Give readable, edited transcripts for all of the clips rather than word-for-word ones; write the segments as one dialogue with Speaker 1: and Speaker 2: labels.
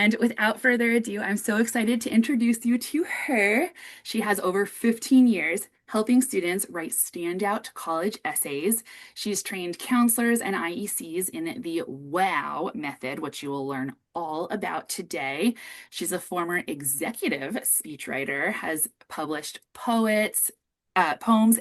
Speaker 1: And without further ado, I'm so excited to introduce you to her. She has over 15 years helping students write standout college essays. She's trained counselors and IECs in the WOW method, which you will learn all about today. She's a former executive speechwriter, has published poems,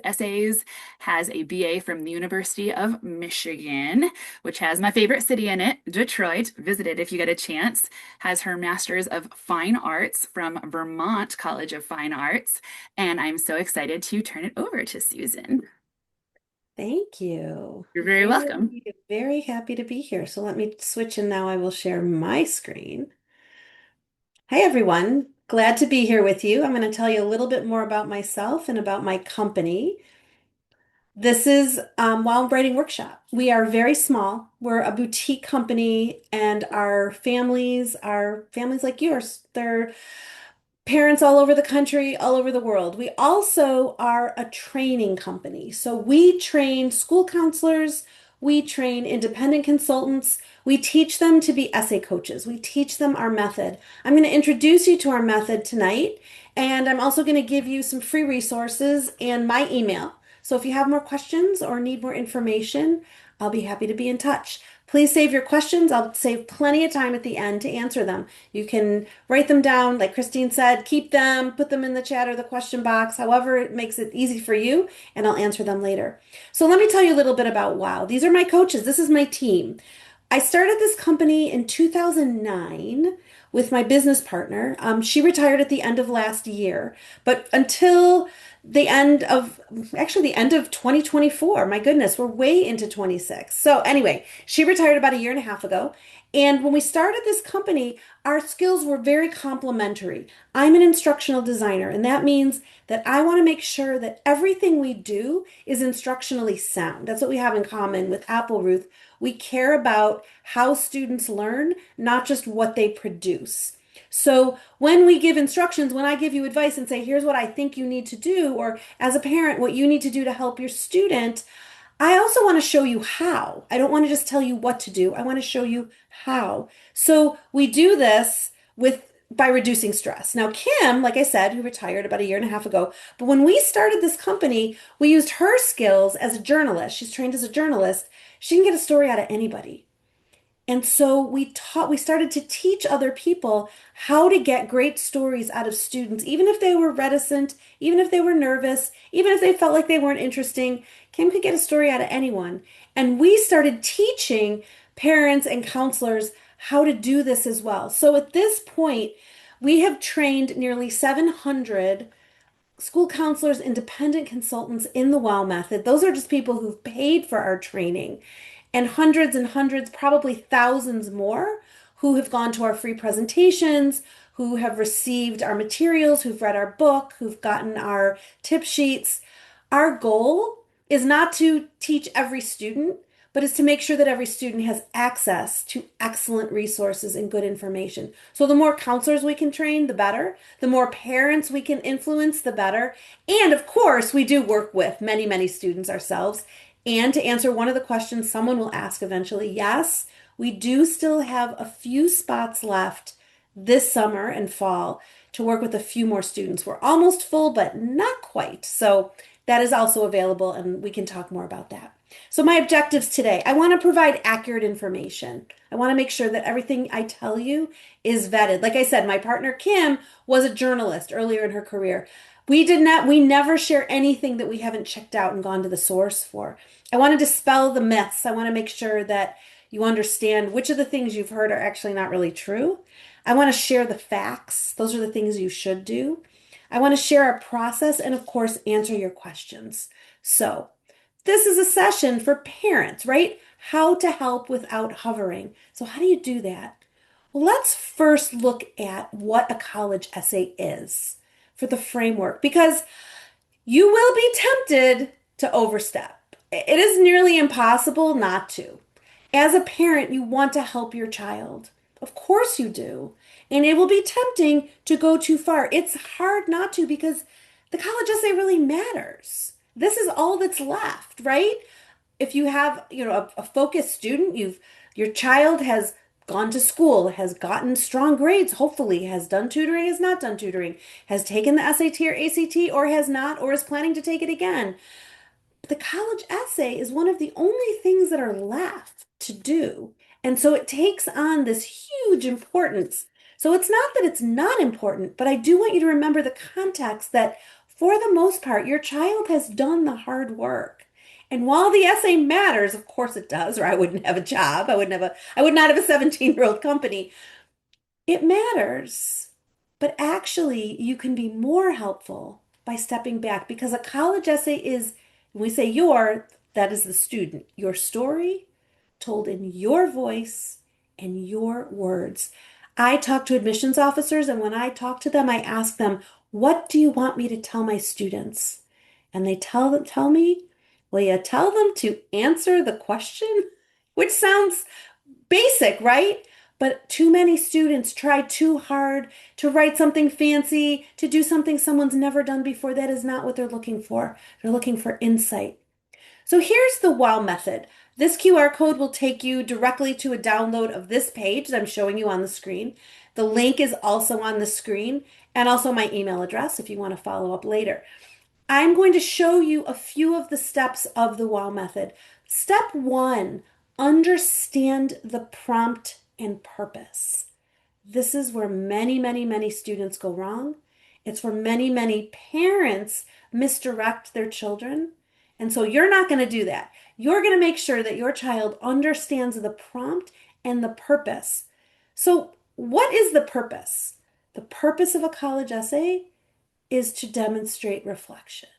Speaker 1: essays, has a BA from the University of Michigan, which has my favorite city in it, Detroit. Visit it if you get a chance. Has her Master's of Fine Arts from Vermont College of Fine Arts. And I'm so excited to turn it over to Susan.
Speaker 2: Thank you.
Speaker 1: You're very welcome.
Speaker 2: Very, very happy to be here. So let me switch and now I will share my screen. Hi, everyone. Glad to be here with you. I'm going to tell you a little bit more about myself and about my company. This is While Writing Workshop. We are very small. We're a boutique company, and our families are families like yours. They're parents all over the country, all over the world. We also are a training company. So we train school counselors, we train independent consultants, we teach them to be essay coaches, we teach them our method. I'm going to introduce you to our method tonight, and I'm also going to give you some free resources and my email. So if you have more questions or need more information, I'll be happy to be in touch. Please save your questions. I'll save plenty of time at the end to answer them. You can write them down, like Christine said, keep them, put them in the chat or the question box, however it makes it easy for you, and I'll answer them later. So let me tell you a little bit about WOW. These are my coaches. This is my team. I started this company in 2009 with my business partner. She retired at the end of last year, but until the end of 2024. My goodness, we're way into 26. So anyway, she retired about a year and a half ago. And when we started this company, our skills were very complementary. I'm an instructional designer, and that means that I want to make sure that everything we do is instructionally sound. That's what we have in common with Apple Ruth. We care about how students learn, not just what they produce. So when we give instructions, when I give you advice and say, here's what I think you need to do, or as a parent, what you need to do to help your student, I also want to show you how. I don't want to just tell you what to do. I want to show you how. So we do this by reducing stress. Now, Kim, like I said, who retired about a year and a half ago, but when we started this company, we used her skills as a journalist. She's trained as a journalist. She can get a story out of anybody. And so we started to teach other people how to get great stories out of students, even if they were reticent, even if they were nervous, even if they felt like they weren't interesting. Kim could get a story out of anyone. And we started teaching parents and counselors how to do this as well. So at this point, we have trained nearly 700 school counselors, independent consultants in the WOW method. Those are just people who've paid for our training, and hundreds, probably thousands more who have gone to our free presentations, who have received our materials, who've read our book, who've gotten our tip sheets. Our goal is not to teach every student, but is to make sure that every student has access to excellent resources and good information. So the more counselors we can train, the better. The more parents we can influence, the better. And of course, we do work with many, many students ourselves. And to answer one of the questions someone will ask eventually, yes, we do still have a few spots left this summer and fall to work with a few more students. We're almost full, but not quite. So that is also available, and we can talk more about that. So my objectives today, I want to provide accurate information. I want to make sure that everything I tell you is vetted. Like I said, my partner Kim was a journalist earlier in her career. We never share anything that we haven't checked out and gone to the source for. I want to dispel the myths. I want to make sure that you understand which of the things you've heard are actually not really true. I want to share the facts. Those are the things you should do. I want to share our process and, of course, answer your questions. So, this is a session for parents, right? How to help without hovering. So, how do you do that? Well, let's first look at what a college essay is for the framework, because you will be tempted to overstep. It is nearly impossible not to. As a parent, you want to help your child. Of course you do. And it will be tempting to go too far. It's hard not to because the college essay really matters. This is all that's left, right? If you have, a focused student, your child has gone to school, has gotten strong grades, hopefully, has done tutoring, has not done tutoring, has taken the SAT or ACT, or has not, or is planning to take it again. The college essay is one of the only things that are left to do. And so it takes on this huge importance. So it's not that it's not important, but I do want you to remember the context that for the most part, your child has done the hard work. And while the essay matters, of course it does, or I wouldn't have a job. I would not have a 17-year-old company. It matters, but actually, you can be more helpful by stepping back because a college essay is, when we say your, that is the student, your story told in your voice and your words. I talk to admissions officers, and when I talk to them, I ask them, "What do you want me to tell my students?" And they tell me, "Will you tell them to answer the question?" Which sounds basic, right? But too many students try too hard to write something fancy, to do something someone's never done before. That is not what they're looking for. They're looking for insight. So here's the WOW method. This QR code will take you directly to a download of this page that I'm showing you on the screen. The link is also on the screen and also my email address if you want to follow up later. I'm going to show you a few of the steps of the WOW method. Step one, understand the prompt and purpose. This is where many, many, many students go wrong. It's where many, many parents misdirect their children. And so you're not going to do that. You're going to make sure that your child understands the prompt and the purpose. So, what is the purpose? The purpose of a college essay is to demonstrate reflection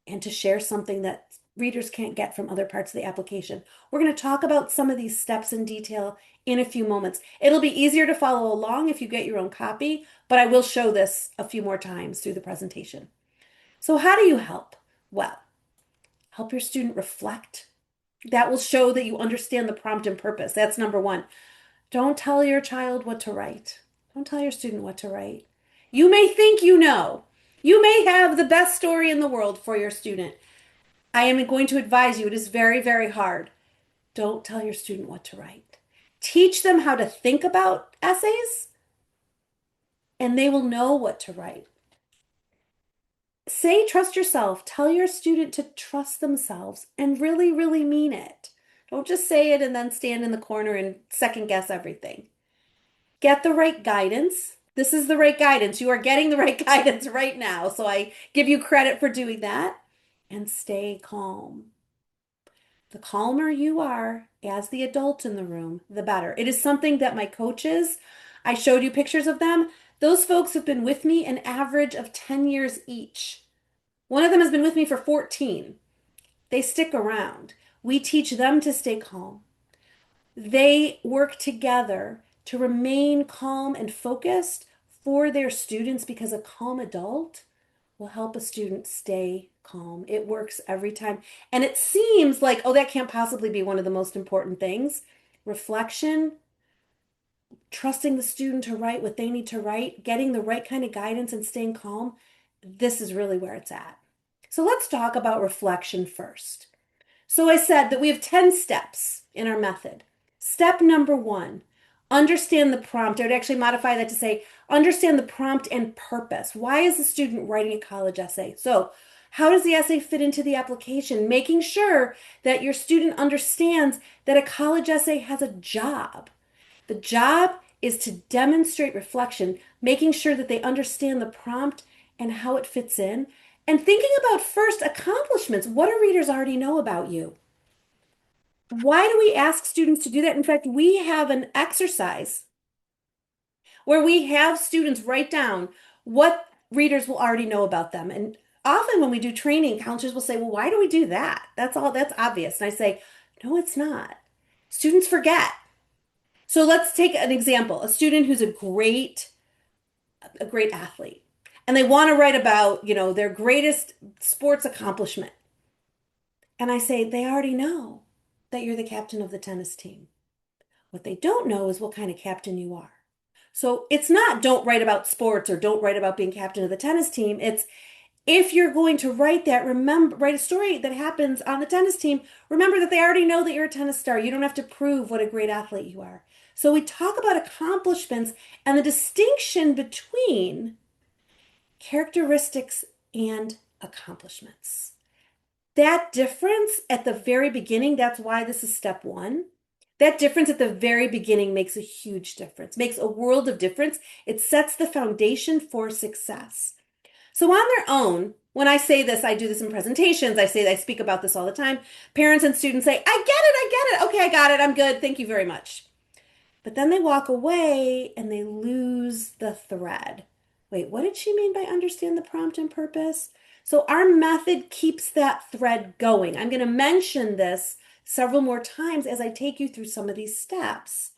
Speaker 2: and to share something that readers can't get from other parts of the application. We're going to talk about some of these steps in detail in a few moments. It'll be easier to follow along if you get your own copy, but I will show this a few more times through the presentation. So how do you help? Well, help your student reflect. That will show that you understand the prompt and purpose. That's number one. Don't tell your child what to write. Don't tell your student what to write. You may think you know. You may have the best story in the world for your student. I am going to advise you, it is very, very hard. Don't tell your student what to write. Teach them how to think about essays, and they will know what to write. Say, trust yourself. Tell your student to trust themselves and really, really mean it. Don't just say it and then stand in the corner and second guess everything. Get the right guidance. This is the right guidance. You are getting the right guidance right now. So I give you credit for doing that. And stay calm. The calmer you are as the adult in the room, the better. It is something that my coaches, I showed you pictures of them. Those folks have been with me an average of 10 years each. One of them has been with me for 14. They stick around. We teach them to stay calm. They work together to remain calm and focused for their students because a calm adult will help a student stay calm. It works every time. And it seems like, oh, that can't possibly be one of the most important things. Reflection, trusting the student to write what they need to write, getting the right kind of guidance and staying calm. This is really where it's at. So let's talk about reflection first. So I said that we have 10 steps in our method. Step number one, understand the prompt. I would actually modify that to say, understand the prompt and purpose. Why is the student writing a college essay? So how does the essay fit into the application? Making sure that your student understands that a college essay has a job. The job is to demonstrate reflection, making sure that they understand the prompt and how it fits in, and thinking about first accomplishments. What do readers already know about you? Why do we ask students to do that? In fact, we have an exercise where we have students write down what readers will already know about them. And often when we do training, counselors will say, well, why do we do that? That's obvious. And I say, no, it's not. Students forget. So let's take an example, a student who's a great athlete, and they want to write about, their greatest sports accomplishment. And I say, they already know that you're the captain of the tennis team. What they don't know is what kind of captain you are. So it's not don't write about sports or don't write about being captain of the tennis team. It's If you're going to write that, remember, write a story that happens on the tennis team, remember that they already know that you're a tennis star. You don't have to prove what a great athlete you are. So we talk about accomplishments and the distinction between characteristics and accomplishments. That difference at the very beginning, that's why this is step one. That difference at the very beginning makes a huge difference, makes a world of difference. It sets the foundation for success. So on their own, when I say this, I do this in presentations. I speak about this all the time. Parents and students say, I get it. Okay, I got it. I'm good. Thank you very much. But then they walk away and they lose the thread. Wait, what did she mean by understand the prompt and purpose? So our method keeps that thread going. I'm going to mention this several more times as I take you through some of these steps.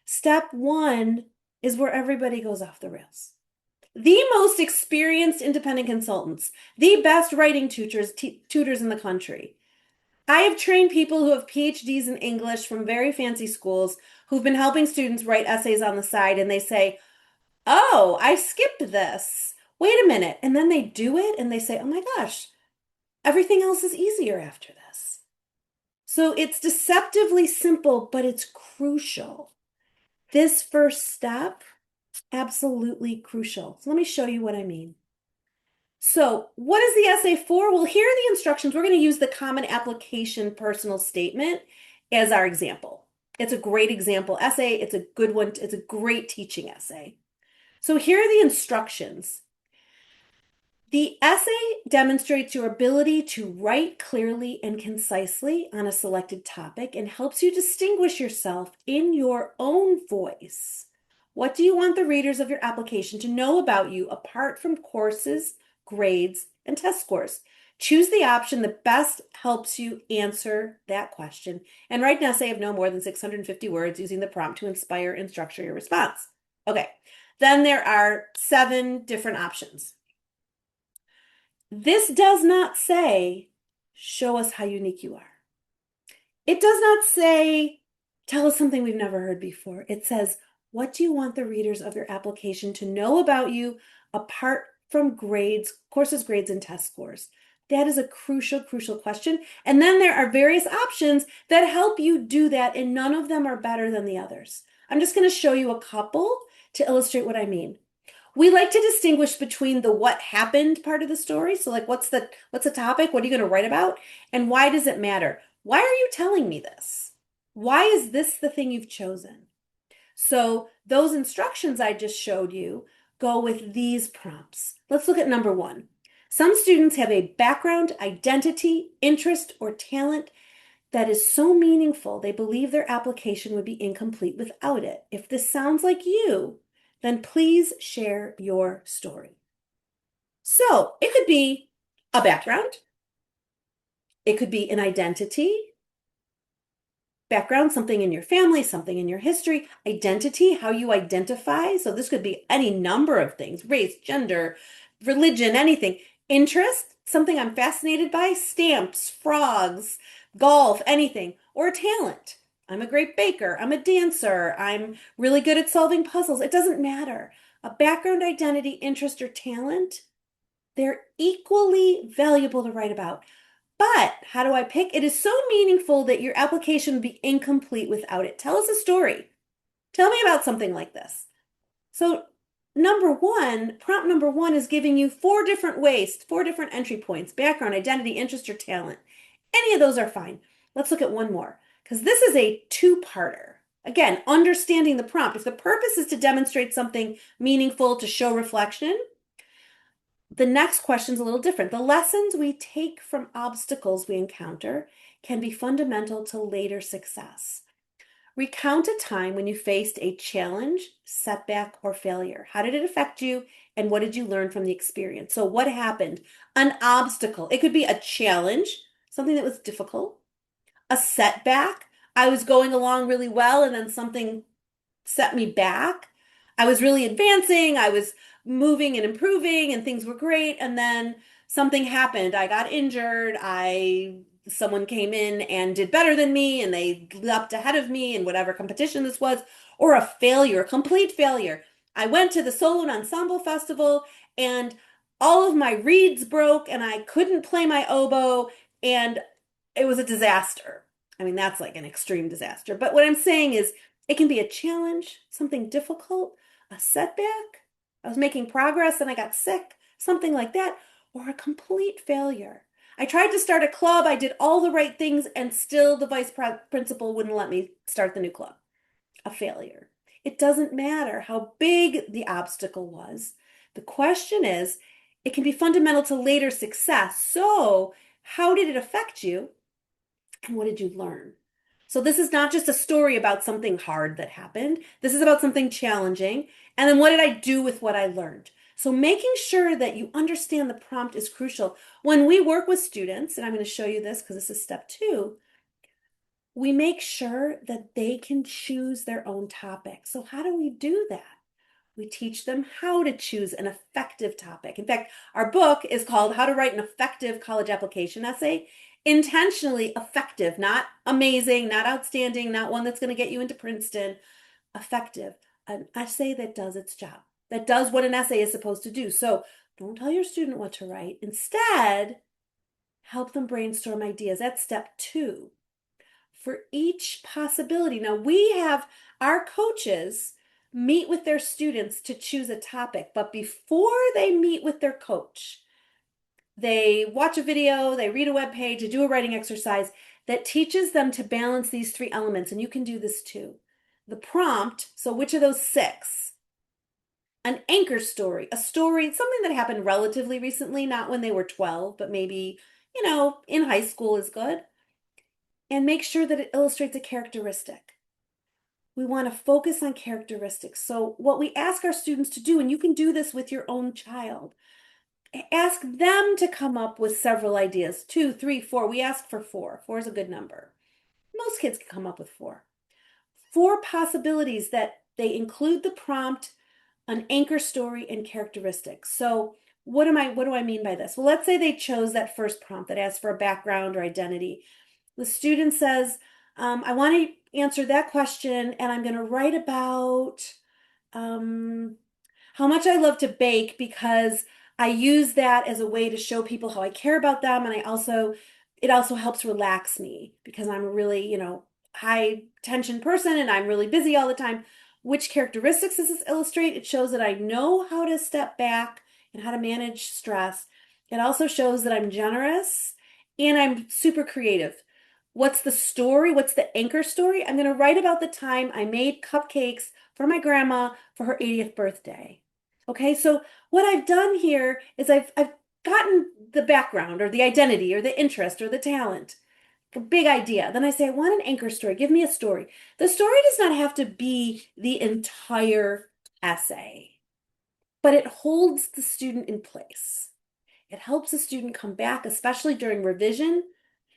Speaker 2: Step one is where everybody goes off the rails. The most experienced independent consultants, the best writing tutors in the country. I have trained people who have PhDs in English from very fancy schools who've been helping students write essays on the side, and they say, "Oh, I skipped this. Wait a minute." And then they do it and they say, "Oh my gosh, everything else is easier after this." So it's deceptively simple, but it's crucial. This first step, absolutely crucial. So let me show you what I mean. So, what is the essay for? Well, here are the instructions. We're going to use the common application personal statement as our example. It's a great example essay. It's a good one. It's a great teaching essay. So, here are the instructions. The essay demonstrates your ability to write clearly and concisely on a selected topic and helps you distinguish yourself in your own voice. What do you want the readers of your application to know about you apart from courses, grades, and test scores? Choose the option that best helps you answer that question and write an essay of no more than 650 words using the prompt to inspire and structure your response. Okay, then there are 7 different options. This does not say, show us how unique you are. It does not say, tell us something we've never heard before. It says, what do you want the readers of your application to know about you apart from grades, courses, grades, and test scores? That is a crucial, crucial question. And then there are various options that help you do that, and none of them are better than the others. I'm just going to show you a couple to illustrate what I mean. We like to distinguish between the what happened part of the story. So like what's the topic? What are you going to write about? And why does it matter? Why are you telling me this? Why is this the thing you've chosen? So those instructions I just showed you go with these prompts. Let's look at number 1. Some students have a background, identity, interest, or talent that is so meaningful they believe their application would be incomplete without it. If this sounds like you, then please share your story. So it could be a background, it could be an identity, background, something in your family, something in your history, identity, how you identify. So this could be any number of things, race, gender, religion, anything. Interest, something I'm fascinated by, stamps, frogs, golf, anything, or talent. I'm a great baker, I'm a dancer, I'm really good at solving puzzles. It doesn't matter. A background, identity, interest, or talent, they're equally valuable to write about. But how do I pick? It is so meaningful that your application would be incomplete without it. Tell us a story. Tell me about something like this. So, number 1, prompt number 1 is giving you 4 different ways, 4 different entry points: background, identity, interest, or talent. Any of those are fine. Let's look at one more because this is a two-parter. Again, understanding the prompt. If the purpose is to demonstrate something meaningful, to show reflection, the next question is a little different. The lessons we take from obstacles we encounter can be fundamental to later success. Recount a time when you faced a challenge, setback, or failure. How did it affect you, and what did you learn from the experience? So, what happened? An obstacle. It could be a challenge, something that was difficult, a setback. I was going along really well, and then something set me back. I was really advancing, I was moving and improving, and things were great. And then something happened. I got injured. Someone came in and did better than me, and they leapt ahead of me in whatever competition this was, or a failure, a complete failure. I went to the solo and ensemble festival, and all of my reeds broke and I couldn't play my oboe and it was a disaster. I mean, that's like an extreme disaster. But what I'm saying is it can be a challenge, something difficult, a setback. I was making progress and I got sick, something like that, or a complete failure. I tried to start a club, I did all the right things, and still the principal wouldn't let me start the new club. A failure. It doesn't matter how big the obstacle was. The question is, it can be fundamental to later success. So, how did it affect you and what did you learn? So, this is not just a story about something hard that happened. This is about something challenging. And then, what did I do with what I learned? So, making sure that you understand the prompt is crucial. When we work with students, and I'm going to show you this because this is step 2, we make sure that they can choose their own topic. So, how do we do that? We teach them how to choose an effective topic. In fact, our book is called How to Write an Effective College Application Essay. Intentionally effective, not amazing, not outstanding, not one that's going to get you into Princeton. Effective, an essay that does its job, that does what an essay is supposed to do. So, don't tell your student what to write. Instead, help them brainstorm ideas. That's step 2 for each possibility. Now, we have our coaches meet with their students to choose a topic, but before they meet with their coach, they watch a video, they read a web page, they do a writing exercise that teaches them to balance these 3 elements. And you can do this too. The prompt, so which of those 6? An anchor story, a story, something that happened relatively recently, not when they were 12, but maybe, in high school is good. And make sure that it illustrates a characteristic. We want to focus on characteristics. So, what we ask our students to do, and you can do this with your own child, ask them to come up with several ideas 2, 3, 4. We ask for 4. 4 is a good number. Most kids can come up with 4. 4 possibilities that they include the prompt, an anchor story, and characteristics. So, what do I mean by this? Well, let's say they chose that first prompt that asks for a background or identity. The student says, I want to answer that question, and I'm going to write about um, how much I love to bake because I use that as a way to show people how I care about them. And it also helps relax me because I'm a really, high tension person and I'm really busy all the time. Which characteristics does this illustrate? It shows that I know how to step back and how to manage stress. It also shows that I'm generous and I'm super creative. What's the story? What's the anchor story? I'm going to write about the time I made cupcakes for my grandma for her 80th birthday. Okay, so what I've done here is I've gotten the background or the identity or the interest or the talent, a big idea. Then I say, I want an anchor story. Give me a story. The story does not have to be the entire essay, but it holds the student in place. It helps the student come back, especially during revision,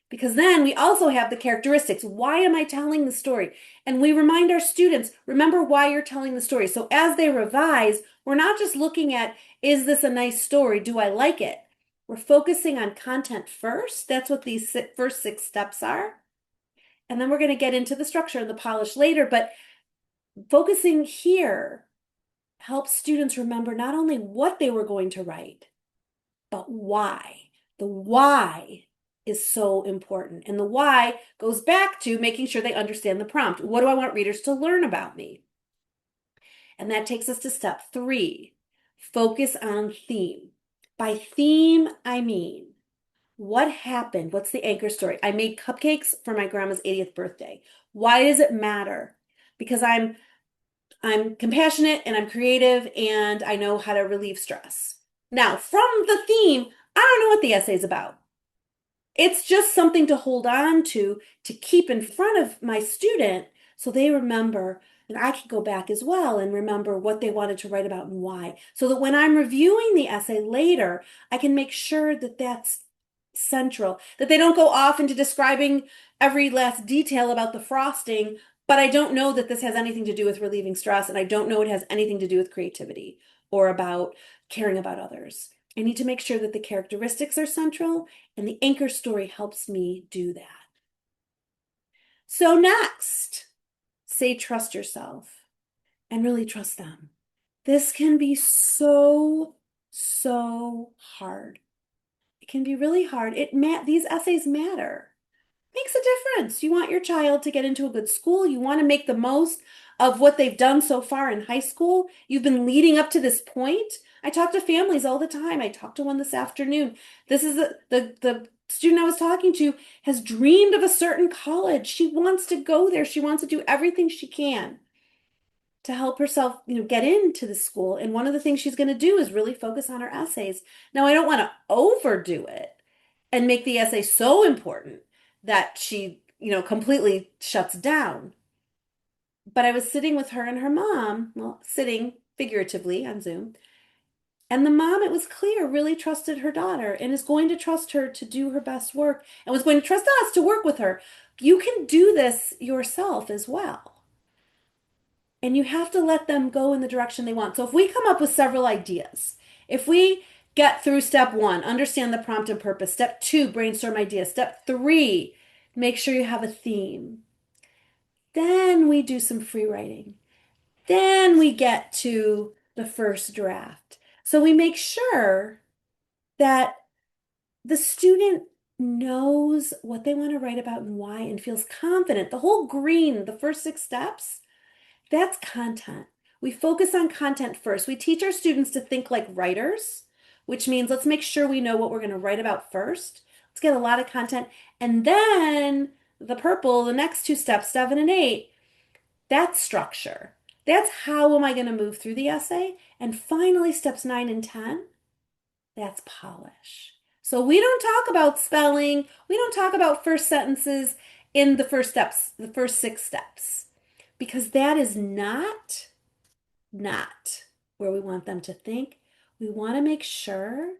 Speaker 2: because then we also have the characteristics. Why am I telling the story? And we remind our students, remember why you're telling the story. So as they revise, we're not just looking at, is this a nice story? Do I like it? We're focusing on content first. That's what these first 6 steps are. And then we're going to get into the structure and the polish later. But focusing here helps students remember not only what they were going to write, but why. The why is so important. And the why goes back to making sure they understand the prompt. What do I want readers to learn about me? And that takes us to step 3, focus on theme. By theme, I mean, what happened? What's the anchor story? I made cupcakes for my grandma's 80th birthday. Why does it matter? Because I'm compassionate and I'm creative and I know how to relieve stress. Now, from the theme, I don't know what the essay is about. It's just something to hold on to keep in front of my student so they remember, and I can go back as well and remember what they wanted to write about and why. So that when I'm reviewing the essay later, I can make sure that that's central, that they don't go off into describing every last detail about the frosting, but I don't know that this has anything to do with relieving stress, and I don't know it has anything to do with creativity or about caring about others. I need to make sure that the characteristics are central, and the anchor story helps me do that. So next, say trust yourself and really trust them. This can be so so hard. It can be really hard. These essays matter. Makes a difference. You want your child to get into a good school. You want to make the most of what they've done so far in high school. You've been leading up to this point. I talk to families all the time. I talked to one this afternoon. This is the student I was talking to has dreamed of a certain college. She wants to go there. She wants to do everything she can to help herself, get into the school. And one of the things she's going to do is really focus on her essays. Now, I don't want to overdo it and make the essay so important that she, completely shuts down. But I was sitting with her and her mom, well, sitting figuratively on Zoom, and the mom, it was clear, really trusted her daughter and is going to trust her to do her best work and was going to trust us to work with her. You can do this yourself as well. And you have to let them go in the direction they want. So if we come up with several ideas, if we get through step one, understand the prompt and purpose. Step two, brainstorm ideas. Step three, make sure you have a theme. Then we do some free writing. Then we get to the first draft. So we make sure that the student knows what they want to write about and why and feels confident. The whole green, the first six steps, that's content. We focus on content first. We teach our students to think like writers, which means let's make sure we know what we're going to write about first. Let's get a lot of content. And then the purple, the next two steps, 7 and 8, that's structure. That's how am I going to move through the essay? And finally, steps 9 and 10, that's polish. So we don't talk about spelling. We don't talk about first sentences in the first steps, the first six steps, because that is not where we want them to think. We want to make sure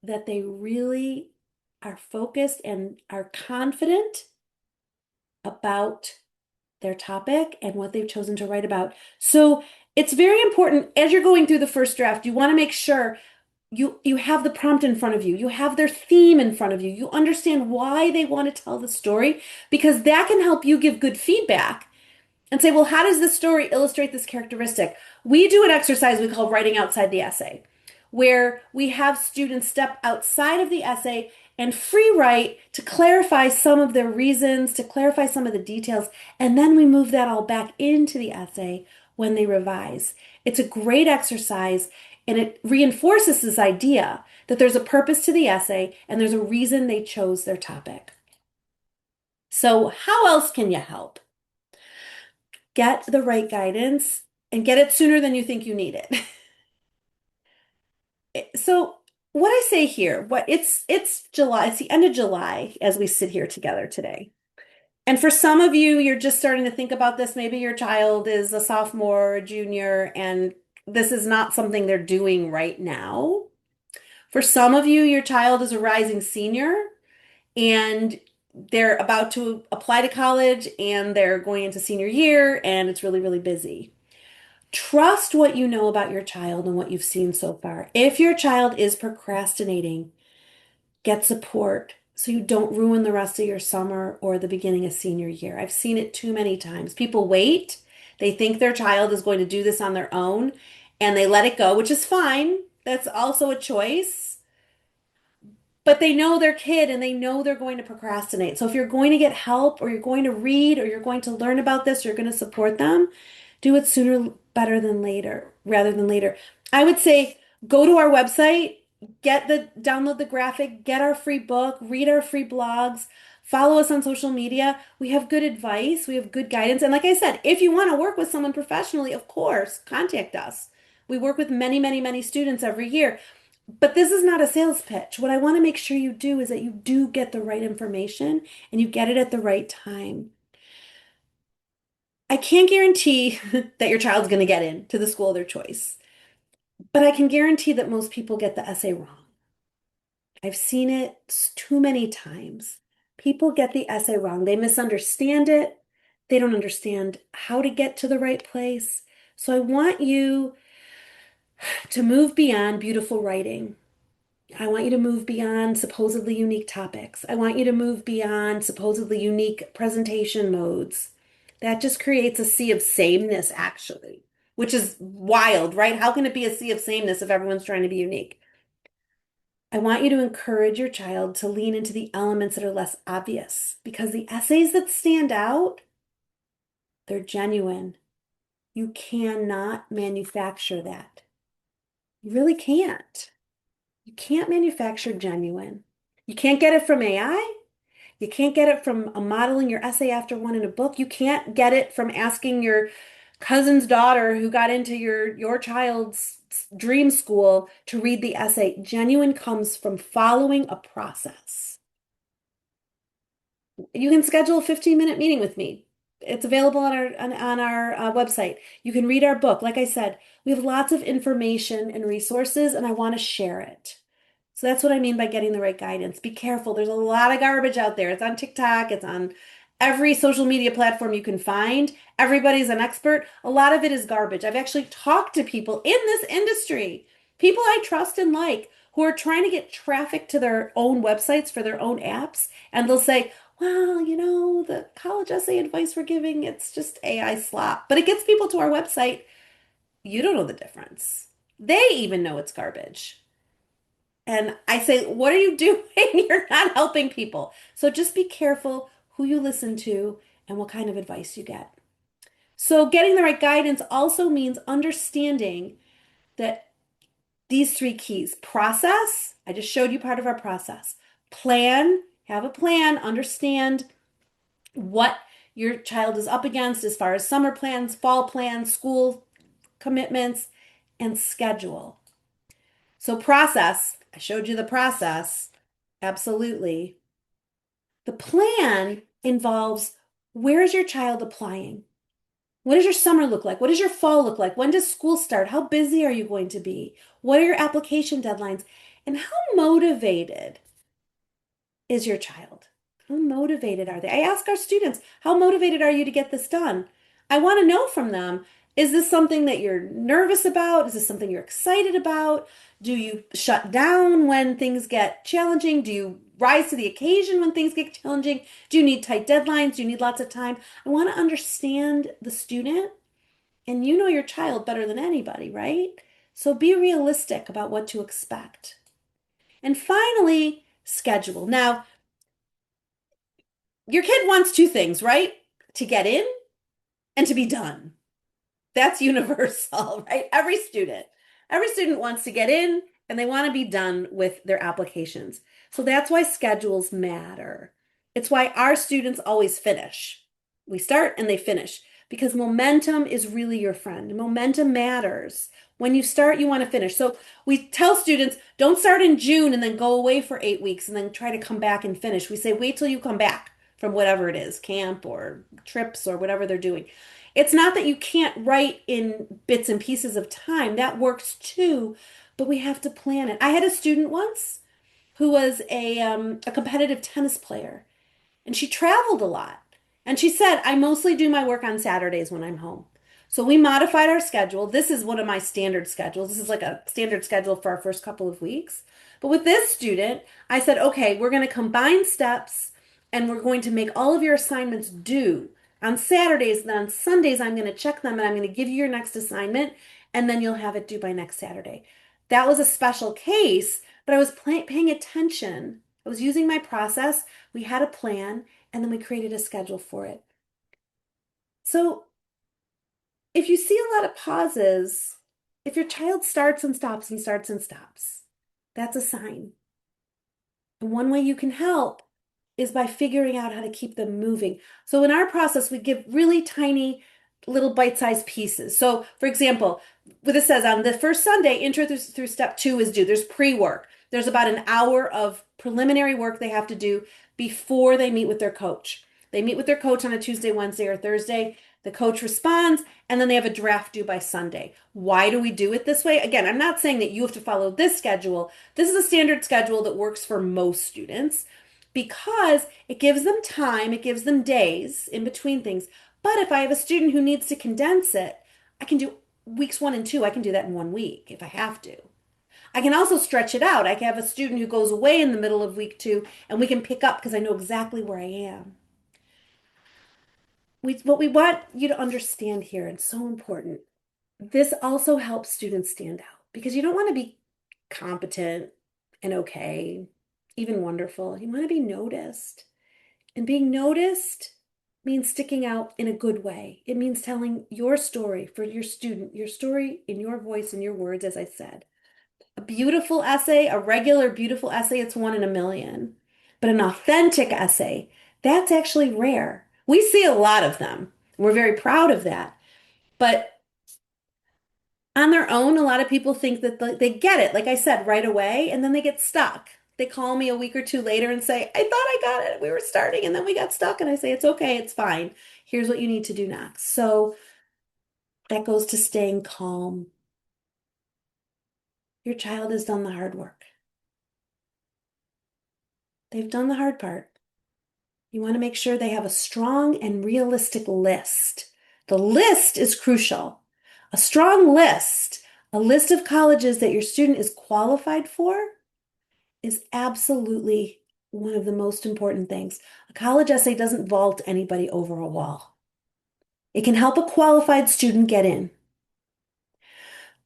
Speaker 2: that they really are focused and are confident about their topic and what they've chosen to write about. So it's very important as you're going through the first draft, you want to make sure you have the prompt in front of you. You have their theme in front of you. You understand why they want to tell the story because that can help you give good feedback and say, well, how does this story illustrate this characteristic? We do an exercise we call writing outside the essay, where we have students step outside of the essay and free write to clarify some of their reasons, to clarify some of the details, and then we move that all back into the essay when they revise. It's a great exercise, and it reinforces this idea that there's a purpose to the essay and there's a reason they chose their topic. So, how else can you help? Get the right guidance and get it sooner than you think you need it. So what I say here, it's July, it's the end of July as we sit here together today. And for some of you, you're just starting to think about this. Maybe your child is a sophomore or a junior, and this is not something they're doing right now. For some of you, your child is a rising senior and they're about to apply to college and they're going into senior year and it's really, really busy. Trust what you know about your child and what you've seen so far. If your child is procrastinating, get support so you don't ruin the rest of your summer or the beginning of senior year. I've seen it too many times. People wait, they think their child is going to do this on their own, and they let it go, which is fine. That's also a choice. But they know their kid and they know they're going to procrastinate. So if you're going to get help or you're going to read or you're going to learn about this, you're going to support them, do it sooner better than later, rather than later. I would say go to our website, download the graphic, get our free book, read our free blogs, follow us on social media. We have good advice, we have good guidance. And like I said, if you want to work with someone professionally, of course, contact us. We work with many, many, many students every year. But this is not a sales pitch. What I want to make sure you do is that you do get the right information and you get it at the right time. I can't guarantee that your child's going to get into the school of their choice, but I can guarantee that most people get the essay wrong. I've seen it too many times. People get the essay wrong. They misunderstand it. They don't understand how to get to the right place. So I want you to move beyond beautiful writing. I want you to move beyond supposedly unique topics. I want you to move beyond supposedly unique presentation modes. That just creates a sea of sameness, actually, which is wild, right? How can it be a sea of sameness if everyone's trying to be unique? I want you to encourage your child to lean into the elements that are less obvious because the essays that stand out, they're genuine. You cannot manufacture that. You really can't. You can't manufacture genuine. You can't get it from AI. You can't get it from a modeling your essay after one in a book. You can't get it from asking your cousin's daughter who got into your child's dream school to read the essay. Genuine comes from following a process. You can schedule a 15-minute meeting with me. It's available on our website. You can read our book. Like I said, we have lots of information and resources, and I want to share it. So that's what I mean by getting the right guidance. Be careful. There's a lot of garbage out there. It's on TikTok, it's on every social media platform you can find. Everybody's an expert. A lot of it is garbage. I've actually talked to people in this industry, people I trust and like, who are trying to get traffic to their own websites for their own apps. And they'll say, well, the college essay advice we're giving, it's just AI slop. But it gets people to our website. You don't know the difference. They even know it's garbage. And I say, what are you doing? You're not helping people. So just be careful who you listen to and what kind of advice you get. So getting the right guidance also means understanding that these three keys: process, I just showed you part of our process. Plan, have a plan, understand what your child is up against as far as summer plans, fall plans, school commitments, and schedule. So process, I showed you the process. Absolutely. The plan involves, where is your child applying? What does your summer look like? What does your fall look like? When does school start? How busy are you going to be? What are your application deadlines? And how motivated is your child? How motivated are they? I ask our students, how motivated are you to get this done? I want to know from them, is this something that you're nervous about? Is this something you're excited about? Do you shut down when things get challenging? Do you rise to the occasion when things get challenging? Do you need tight deadlines? Do you need lots of time? I want to understand the student, and you know your child better than anybody, right? So be realistic about what to expect. And finally, schedule. Now, your kid wants two things, right? To get in and to be done. That's universal, right? Every student wants to get in and they want to be done with their applications. So that's why schedules matter. It's why our students always finish. We start and they finish because momentum is really your friend. Momentum matters. When you start, you want to finish. So we tell students, don't start in June and then go away for 8 weeks and then try to come back and finish. We say, wait till you come back from whatever it is, camp or trips or whatever they're doing. It's not that you can't write in bits and pieces of time. That works too, but we have to plan it. I had a student once who was a competitive tennis player, and she traveled a lot. And she said, I mostly do my work on Saturdays when I'm home. So we modified our schedule. This is one of my standard schedules. This is like a standard schedule for our first couple of weeks. But with this student, I said, okay, we're going to combine steps and we're going to make all of your assignments due on Saturdays. Then on Sundays, I'm going to check them and I'm going to give you your next assignment and then you'll have it due by next Saturday. That was a special case, but I was paying attention. I was using my process. We had a plan and then we created a schedule for it. So if you see a lot of pauses, if your child starts and stops and starts and stops, that's a sign. And one way you can help is by figuring out how to keep them moving. So in our process, we give really tiny little bite-sized pieces. So for example, what it says on the first Sunday, intro through step 2 is due. There's pre-work. There's about an hour of preliminary work they have to do before they meet with their coach. They meet with their coach on a Tuesday, Wednesday, or Thursday. The coach responds, and then they have a draft due by Sunday. Why do we do it this way? Again, I'm not saying that you have to follow this schedule. This is a standard schedule that works for most students because it gives them time, it gives them days in between things. But if I have a student who needs to condense it, I can do weeks 1 and 2. I can do that in 1 week if I have to. I can also stretch it out. I can have a student who goes away in the middle of week 2 and we can pick up because I know exactly where I am. What we want you to understand here, and so important, this also helps students stand out because you don't want to be competent and okay, even wonderful. You want to be noticed. And being noticed means sticking out in a good way. It means telling your story for your student, your story in your voice and your words, as I said. A beautiful essay, a regular beautiful essay, it's one in a million. But an authentic essay, that's actually rare. We see a lot of them. We're very proud of that. But on their own, a lot of people think that they get it, like I said, right away, and then they get stuck. They call me a week or two later and say, I thought I got it. We were starting and then we got stuck. And I say, it's okay, it's fine. Here's what you need to do next. So that goes to staying calm. Your child has done the hard work. They've done the hard part. You want to make sure they have a strong and realistic list. The list is crucial. A strong list, a list of colleges that your student is qualified for, is absolutely one of the most important things. A college essay doesn't vault anybody over a wall. It can help a qualified student get in.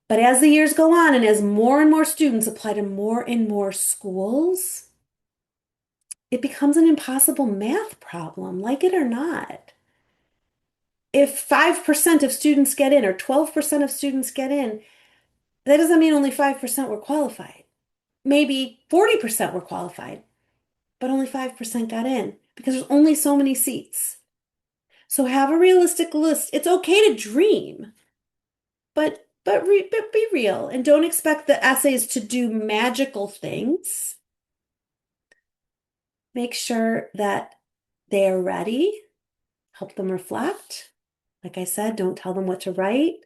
Speaker 2: But as the years go on and as more and more students apply to more and more schools, it becomes an impossible math problem, like it or not. If 5% of students get in or 12% of students get in, that doesn't mean only 5% were qualified. Maybe 40% were qualified, but only 5% got in because there's only so many seats. So have a realistic list. It's okay to dream, but be real and don't expect the essays to do magical things. Make sure that they are ready. Help them reflect. Like I said, don't tell them what to write.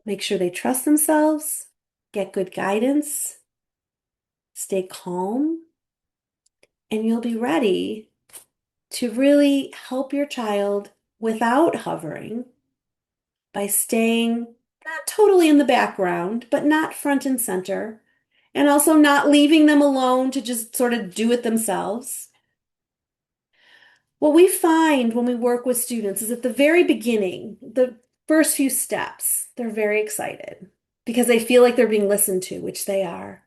Speaker 2: Make sure they trust themselves. Get good guidance. Stay calm, and you'll be ready to really help your child without hovering by staying not totally in the background, but not front and center, and also not leaving them alone to just sort of do it themselves. What we find when we work with students is at the very beginning, the first few steps, they're very excited because they feel like they're being listened to, which they are.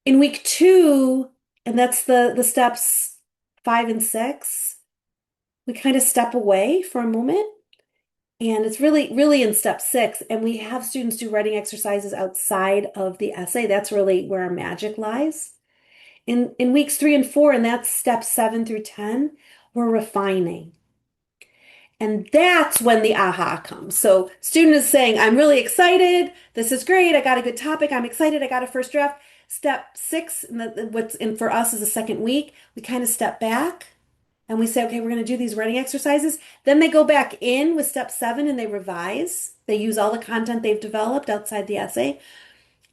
Speaker 2: In week two, and that's the steps 5 and 6, we kind of step away for a moment. And it's really in step 6. And we have students do writing exercises outside of the essay. That's really where our magic lies. In weeks 3 and 4, and that's steps 7 through 10, we're refining. And that's when the aha comes. So student is saying, I'm really excited. This is great. I got a good topic. I'm excited. I got a first draft. Step 6, and what's in for us is the second week, we kind of step back and we say, okay, we're going to do these writing exercises. Then they go back in with step 7 and they revise. They use all the content they've developed outside the essay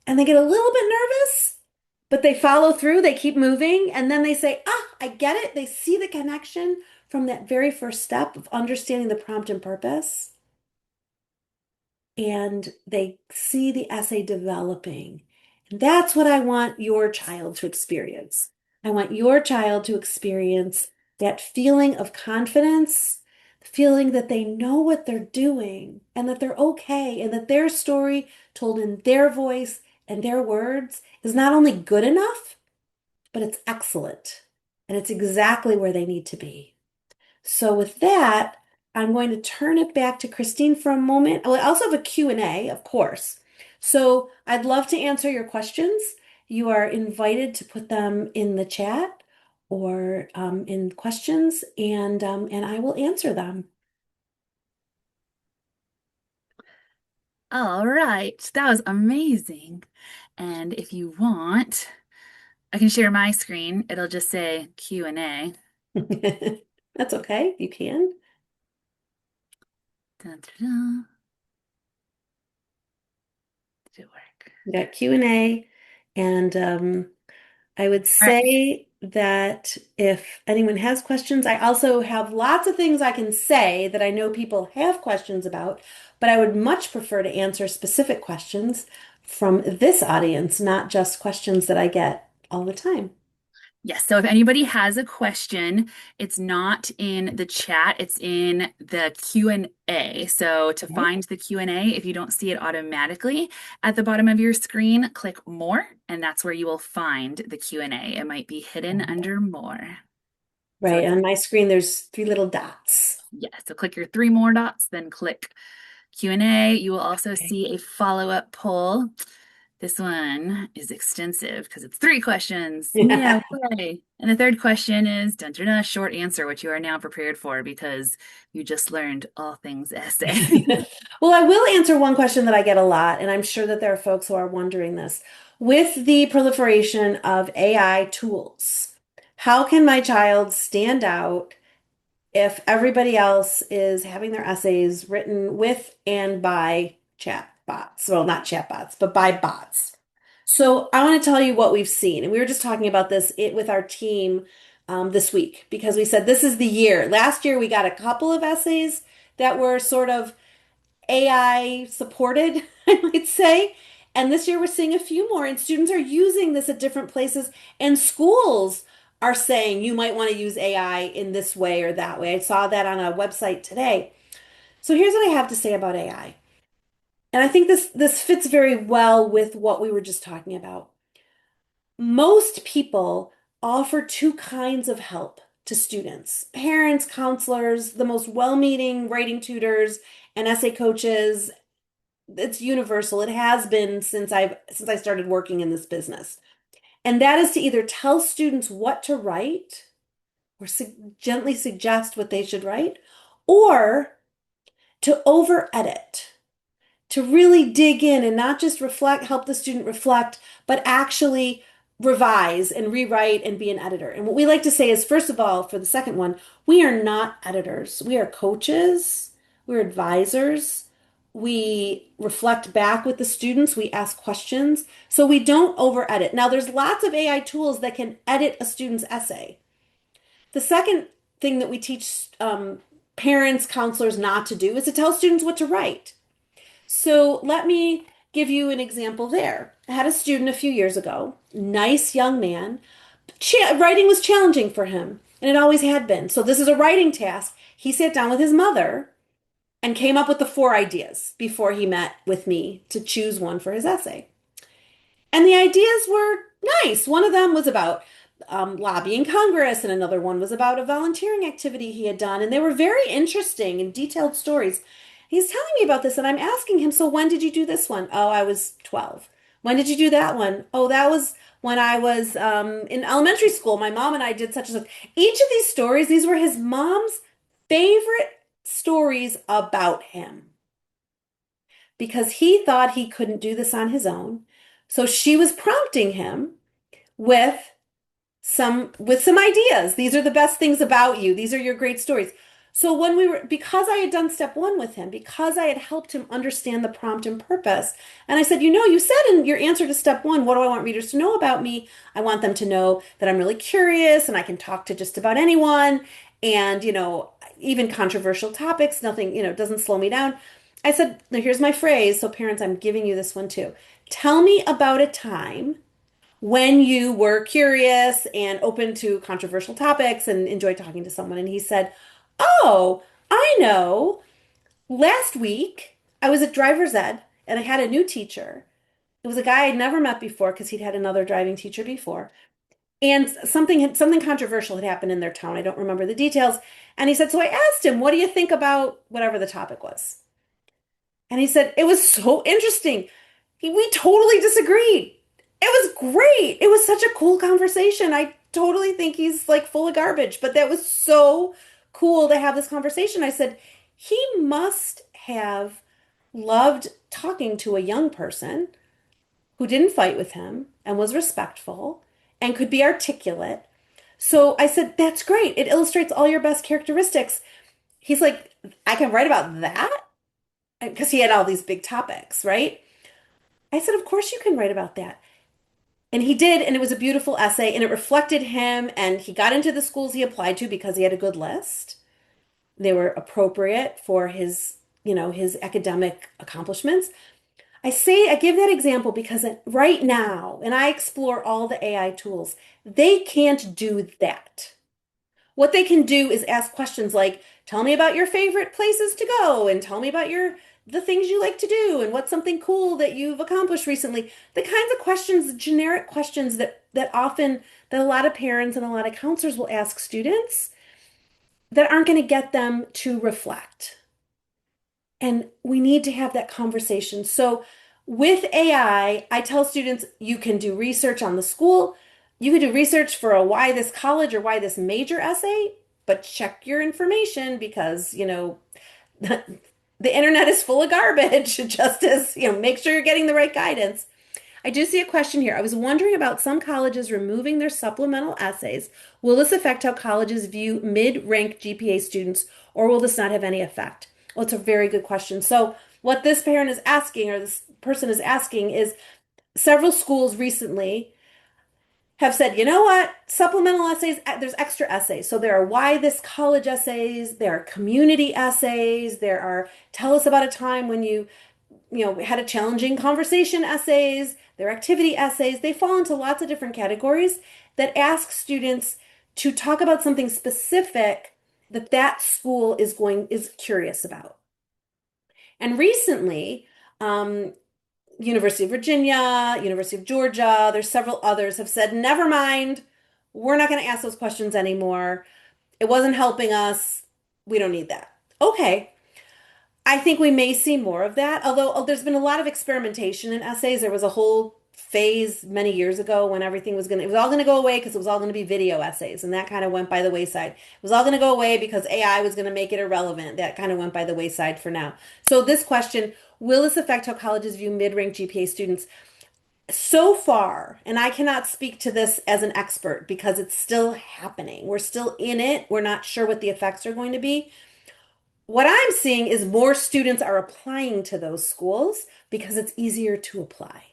Speaker 2: and they get a little bit nervous, but they follow through, they keep moving, and then they say, I get it. They see the connection from that very first step of understanding the prompt and purpose, and they see the essay developing. And that's what I want your child to experience. I want your child to experience that feeling of confidence, the feeling that they know what they're doing and that they're okay and that their story told in their voice and their words is not only good enough, but it's excellent. And it's exactly where they need to be. So with that, I'm going to turn it back to Christine for a moment. I also have a Q&A, of course. So I'd love to answer your questions. You are invited to put them in the chat or in questions, and I will answer them.
Speaker 1: All right, that was amazing. And if you want, I can share my screen. It'll just say Q&A.
Speaker 2: That's okay. You can.
Speaker 1: Dun, dun, dun. Did it work?
Speaker 2: We got Q&A, and I would
Speaker 1: All right.
Speaker 2: say that if anyone has questions, I also have lots of things I can say that I know people have questions about, but I would much prefer to answer specific questions from this audience, not just questions that I get all the time.
Speaker 1: Yes, so if anybody has a question, it's not in the chat, it's in the Q&A. So to
Speaker 2: Okay.
Speaker 1: find the Q&A, if you don't see it automatically at the bottom of your screen, click More, and that's where you will find the Q&A. It might be hidden under More. So
Speaker 2: Right.
Speaker 1: it's,
Speaker 2: On my screen, there's three little dots.
Speaker 1: yeah, so click your three more dots, then click Q&A. You will also
Speaker 2: Okay.
Speaker 1: see a follow-up poll. This one is extensive because it's three questions. Yeah, way. And the third question is dun, dun, dun, short answer, which you are now prepared for because you just learned all things essay.
Speaker 2: Well, I will answer one question that I get a lot, and I'm sure that there are folks who are wondering this. With the proliferation of AI tools, how can my child stand out if everybody else is having their essays written with and by chat bots? Well, not chat bots, but by bots. So I want to tell you what we've seen. And we were just talking about this with our team this week because we said this is the year. Last year, we got a couple of essays that were sort of AI supported, I might say. And this year we're seeing a few more, and students are using this at different places, and schools are saying you might want to use AI in this way or that way. I saw that on a website today. So here's what I have to say about AI. And I think this fits very well with what we were just talking about. Most people offer two kinds of help to students: parents, counselors, the most well-meaning writing tutors, and essay coaches. It's universal. It has been since I started working in this business. And that is to either tell students what to write or gently suggest what they should write, or to over edit, to really dig in and not just reflect, help the student reflect, but actually revise and rewrite and be an editor. And what we like to say is, first of all, for the second one, we are not editors. We are coaches, we're advisors. We reflect back with the students, we ask questions. So we don't over edit. Now, there's lots of AI tools that can edit a student's essay. The second thing that we teach parents, counselors not to do is to tell students what to write. So let me give you an example there. I had a student a few years ago, nice young man. Writing was challenging for him, and it always had been. So this is a writing task. He sat down with his mother and came up with the four ideas before he met with me to choose one for his essay. And the ideas were nice. One of them was about lobbying Congress, and another one was about a volunteering activity he had done. And they were very interesting and detailed stories. He's telling me about this, and I'm asking him, so when did you do this one? Oh, I was 12. When did you do that one? Oh, that was when I was in elementary school. My mom and I did such and such. Each of these stories, these were his mom's favorite stories about him because he thought he couldn't do this on his own. So she was prompting him with some ideas. These are the best things about you. These are your great stories. So when we were, because I had done step one with him, because I had helped him understand the prompt and purpose, and I said, you said in your answer to step one, what do I want readers to know about me? I want them to know that I'm really curious and I can talk to just about anyone, and even controversial topics, nothing, doesn't slow me down. I said, now here's my phrase. So parents, I'm giving you this one too. Tell me about a time when you were curious and open to controversial topics and enjoyed talking to someone. And he said, oh, I know. Last week, I was at driver's ed and I had a new teacher. It was a guy I'd never met before because he'd had another driving teacher before. And something controversial had happened in their town. I don't remember the details. And he said, so I asked him, what do you think about whatever the topic was? And he said, it was so interesting. We totally disagreed. It was great. It was such a cool conversation. I totally think he's like full of garbage, but that was so cool to have this conversation. I said, he must have loved talking to a young person who didn't fight with him and was respectful and could be articulate. So I said, that's great. It illustrates all your best characteristics. He's like, I can write about that? Because he had all these big topics, right? I said, of course you can write about that. And he did, and it was a beautiful essay, and it reflected him, and he got into the schools he applied to because he had a good list. They were appropriate for his academic accomplishments. I give that example because right now, and I explore all the AI tools, they can't do that. What they can do is ask questions like, tell me about your favorite places to go and tell me about the things you like to do and what's something cool that you've accomplished recently. The kinds of questions, generic questions that a lot of parents and a lot of counselors will ask students that aren't going to get them to reflect. And we need to have that conversation. So with AI, I tell students you can do research on the school. You can do research for a why this college or why this major essay, but check your information because, the internet is full of garbage, just as, make sure you're getting the right guidance. I do see a question here. I was wondering about some colleges removing their supplemental essays. Will this affect how colleges view mid-rank GPA students, or will this not have any effect? Well, it's a very good question. So, what this parent is asking, or this person is asking, is several schools recently have said, you know what, supplemental essays, there's extra essays. So, there are why this college essays, there are community essays, there are tell us about a time when you had a challenging conversation essays, their activity essays. They fall into lots of different categories that ask students to talk about something specific that school is curious about. And recently, University of Virginia, University of Georgia, there's several others have said, never mind, we're not going to ask those questions anymore. It wasn't helping us. We don't need that. Okay, I think we may see more of that, although there's been a lot of experimentation in essays. There was a whole phase many years ago when it was all going to go away because it was all going to be video essays, and that kind of went by the wayside. It was all going to go away because AI was going to make it irrelevant. That kind of went by the wayside for now. So this question, will this affect how colleges view mid-rank GPA students? So far, and I cannot speak to this as an expert because it's still happening. We're still in it. We're not sure what the effects are going to be. What I'm seeing is more students are applying to those schools because it's easier to apply.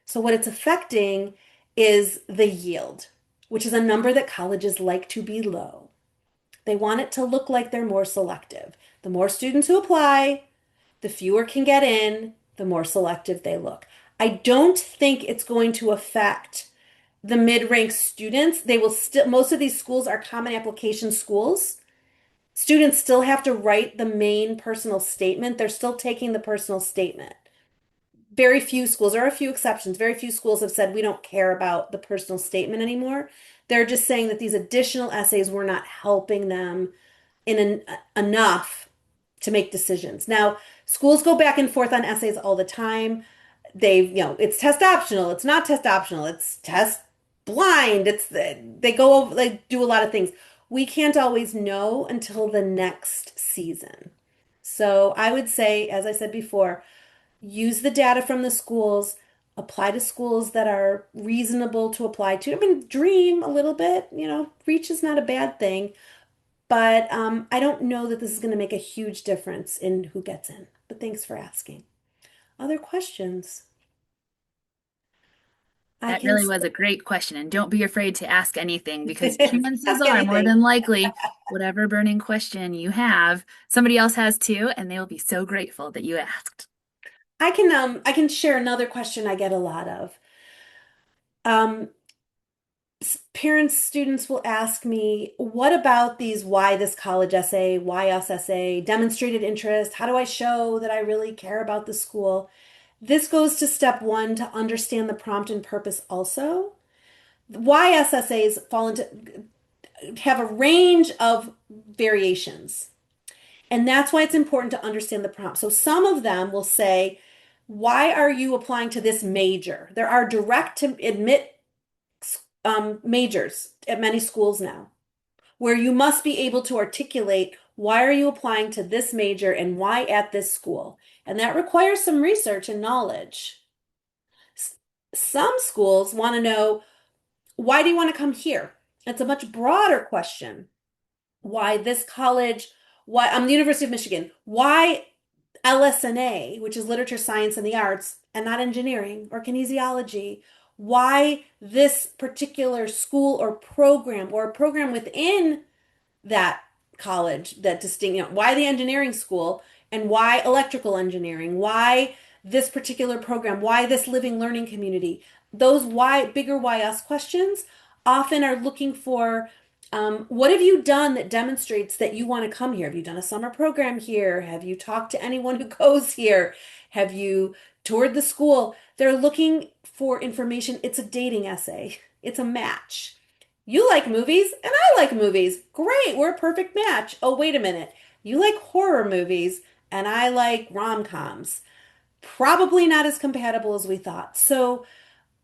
Speaker 2: So, what it's affecting is the yield, which is a number that colleges like to be low. They want it to look like they're more selective. The more students who apply, the fewer can get in, the more selective they look. I don't think it's going to affect the mid-rank students. They will still, most of these schools are common application schools. Students still have to write the main personal statement. They're still taking the personal statement. Very few schools, there are a few exceptions, very few schools have said we don't care about the personal statement anymore. They're just saying that these additional essays were not helping them enough to make decisions. Now, schools go back and forth on essays all the time. It's test optional, it's not test optional, it's test blind. They do a lot of things. We can't always know until the next season. So I would say, as I said before, use the data from the schools, apply to schools that are reasonable to apply to. I mean, dream a little bit, reach is not a bad thing, but I don't know that this is going to make a huge difference in who gets in. But thanks for asking. Other questions? I
Speaker 1: That
Speaker 2: can
Speaker 1: really was a great question. And don't be afraid to ask anything because chances
Speaker 2: ask
Speaker 1: are, more
Speaker 2: anything.
Speaker 1: than likely, whatever burning question you have, somebody else has too, and they will be so grateful that you asked.
Speaker 2: I can share another question I get a lot of. Um, Parents, students will ask me, what about these why this college essay, why us essay, demonstrated interest? How do I show that I really care about the school? This goes to step one to understand the prompt and purpose also. Why SSAs fall into have a range of variations. And that's why it's important to understand the prompt. So some of them will say, why are you applying to this major? There are direct to admit majors at many schools now, where you must be able to articulate why are you applying to this major and why at this school. And that requires some research and knowledge. Some schools want to know, why do you want to come here? It's a much broader question. Why this college? Why I'm the University of Michigan? Why LSNA, which is literature, science, and the arts, and not engineering or kinesiology? Why this particular school or a program within that college that distinct, why the engineering school and why electrical engineering? Why this particular program? Why this living learning community? Those why, bigger why us questions often are looking for what have you done that demonstrates that you want to come here? Have you done a summer program here? Have you talked to anyone who goes here? Have you toured the school? They're looking for information. It's a dating essay, it's a match. You like movies and I like movies. Great, we're a perfect match. Oh, wait a minute. You like horror movies and I like rom-coms. Probably not as compatible as we thought. So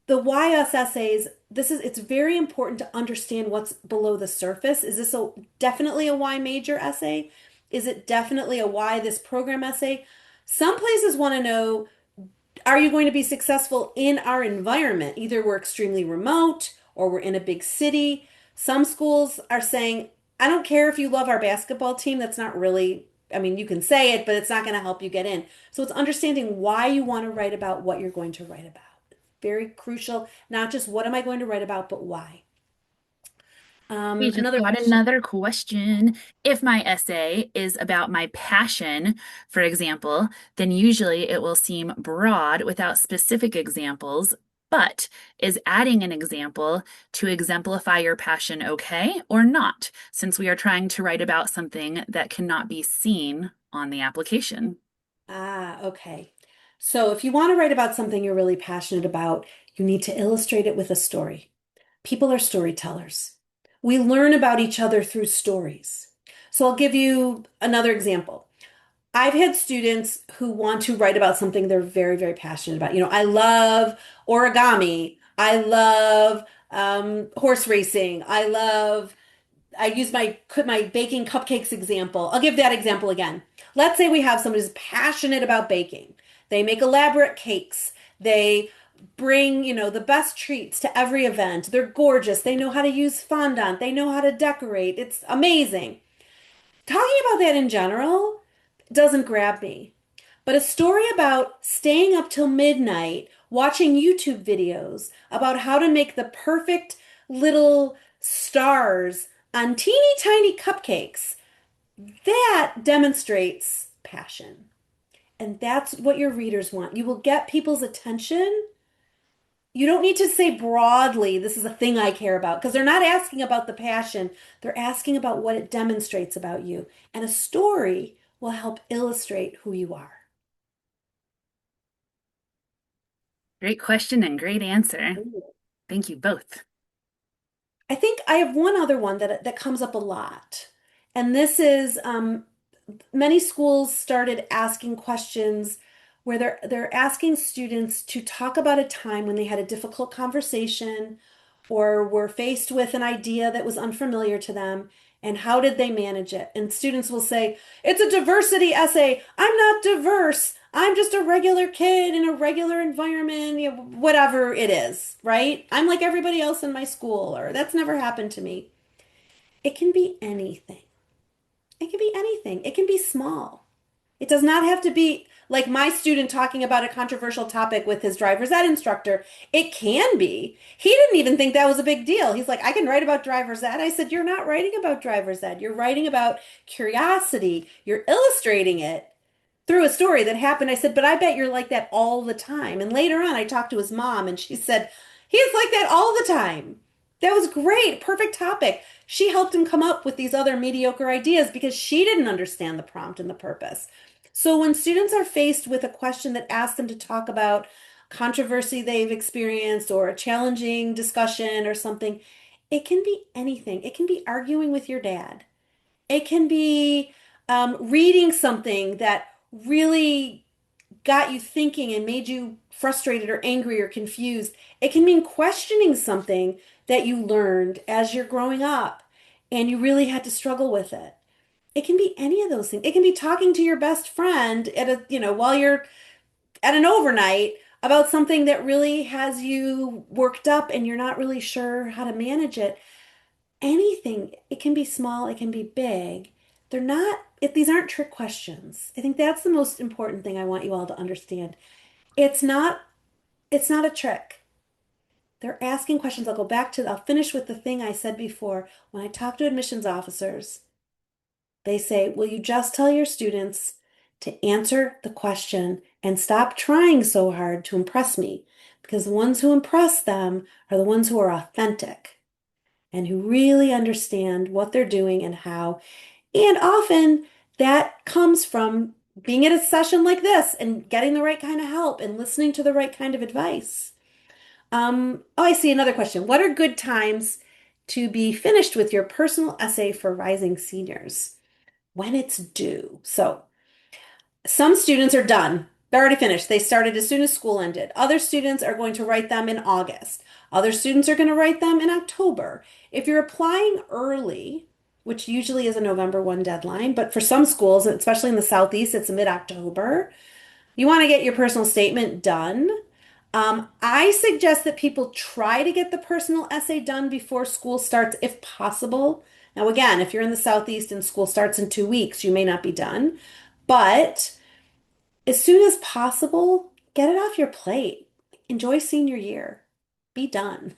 Speaker 2: the why us essays, it's very important to understand what's below the surface. Is this a definitely a why major essay? Is it definitely a why this program essay? Some places want to know, are you going to be successful in our environment? Either we're extremely remote or we're in a big city. Some schools are saying, I don't care if you love our basketball team. That's not really, I mean, you can say it, but it's not going to help you get in. So it's understanding why you want to write about what you're going to write about. Very crucial, not just what am I going to write about, but why.
Speaker 1: We just
Speaker 2: Another
Speaker 1: got
Speaker 2: question.
Speaker 1: another question. If my essay is about my passion, for example, then usually it will seem broad without specific examples. But is adding an example to exemplify your passion okay or not, since we are trying to write about something that cannot be seen on the application?
Speaker 2: Ah, okay. So if you want to write about something you're really passionate about, you need to illustrate it with a story. People are storytellers. We learn about each other through stories. So I'll give you another example. I've had students who want to write about something they're very, very passionate about. I love origami. I love horse racing. I use my baking cupcakes example. I'll give that example again. Let's say we have someone who's passionate about baking. They make elaborate cakes. They bring, the best treats to every event. They're gorgeous. They know how to use fondant. They know how to decorate. It's amazing. Talking about that in general doesn't grab me. But a story about staying up till midnight watching YouTube videos about how to make the perfect little stars on teeny tiny cupcakes, that demonstrates passion. And that's what your readers want. You will get people's attention. You don't need to say broadly, this is a thing I care about, because they're not asking about the passion. They're asking about what it demonstrates about you. And a story will help illustrate who you are.
Speaker 1: Great question and great answer. Thank you both.
Speaker 2: I think I have one other one that comes up a lot. And this is many schools started asking questions where they're asking students to talk about a time when they had a difficult conversation or were faced with an idea that was unfamiliar to them, and how did they manage it? And students will say, it's a diversity essay. I'm not diverse. I'm just a regular kid in a regular environment, whatever it is, right? I'm like everybody else in my school, or that's never happened to me. It can be anything. It can be anything. It can be small. It does not have to be like my student talking about a controversial topic with his driver's ed instructor. It can be. He didn't even think that was a big deal. He's like, I can write about driver's ed. I said, you're not writing about driver's ed. You're writing about curiosity. You're illustrating it through a story that happened. I said, but I bet you're like that all the time. And later on, I talked to his mom and she said, he is like that all the time. That was great. Perfect topic. She helped him come up with these other mediocre ideas because she didn't understand the prompt and the purpose. So when students are faced with a question that asks them to talk about controversy they've experienced or a challenging discussion or something, it can be anything. It can be arguing with your dad. It can be reading something that really got you thinking and made you frustrated or angry or confused. It can mean questioning something that you learned as you're growing up and you really had to struggle with it. It can be any of those things. It can be talking to your best friend while you're at an overnight about something that really has you worked up and you're not really sure how to manage it. Anything, it can be small, it can be big. They're not, if these aren't trick questions. I think that's the most important thing I want you all to understand. It's not, it's not a trick. They're asking questions. I'll finish with the thing I said before. When I talk to admissions officers, they say, will you just tell your students to answer the question and stop trying so hard to impress me, because the ones who impress them are the ones who are authentic and who really understand what they're doing and how. And often that comes from being at a session like this and getting the right kind of help and listening to the right kind of advice. Oh, I see another question. What are good times to be finished with your personal essay for rising seniors? When it's due. So some students are done. They're already finished. They started as soon as school ended. Other students are going to write them in August. Other students are going to write them in October. If you're applying early, which usually is a November 1 deadline, but for some schools, especially in the Southeast, it's mid-October, you want to get your personal statement done. I suggest that people try to get the personal essay done before school starts if possible. Now, again, if you're in the Southeast and school starts in 2 weeks, you may not be done. But as soon as possible, get it off your plate. Enjoy senior year. Be done.